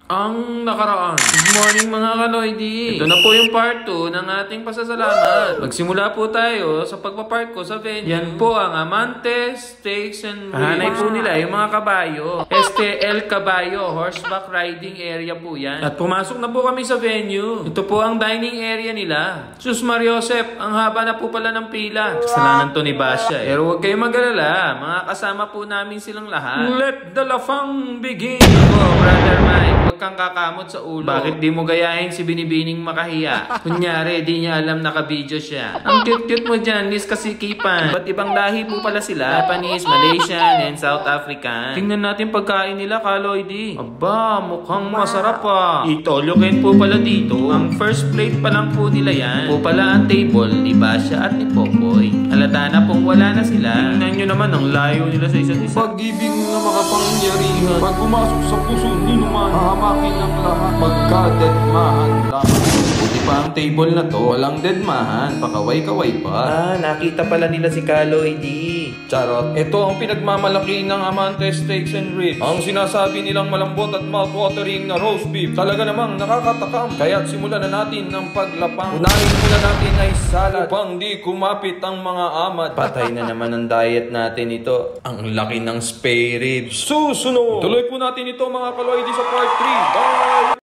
ang nakaraan. Good morning mga kaloidi. Ito na po yung part 2 ng ating pasasalamat. Magsimula po tayo sa pagpapark ko sa venue. Yan po ang Amantes Steaks and Ribs. Hanay po nila yung mga kabayo. El Caballo, horseback riding area po yan. At pumasok na po kami sa venue. Ito po ang dining area nila. Sus Mariosep, ang haba na po pala ng pila. Kasalanan to ni Basha. Pero huwag kayong mag-alala. Mga kasama po namin silang lahat. Let the lafang begin. Ako, brother Mike. Huwag kang kakamot sa ulo. Bakit di mo gayahin si Binibining makahiya? Kunyari, di niya alam naka-video siya. Ang cute-cute mo dyan, Miss Kasikipan. Ba't ibang lahi po pala sila? Japanese, Malaysian, and South African. Tingnan natin pagkain nila, Kaloidi. Aba, mukhang masarap pa. Itolokin po pala dito. Ang first plate pa lang po nila yan. Po pala ang table ni Basha at ni Popoy. Halata na pong wala na sila. Tingnan nyo naman ang layo nila sa isa't isa. Pag-ibig na makapangyarihan, pag pumasok sa puso ni naman, hahamakin ang lahat, magka-deadmahan lang. Buti pa ang table na to, walang deadmahan, pakaway-kaway pa. Nakita pala nila si Kaloidi. Charot. Ito ang pinagmamalaki ng Amantes Steaks and Ribs. Ang sinasabi nilang malambot at mouth-watering na roast beef. Talaga namang nakakatakam. Kaya't simulan na natin ng paglapang. Unahin muna natin ay salad upang di kumapit ang mga amad. Patay na naman ang diet natin ito. Ang laki ng spare ribs. Susunod! Tuloy po natin ito mga kaloidi sa part 3. Bye!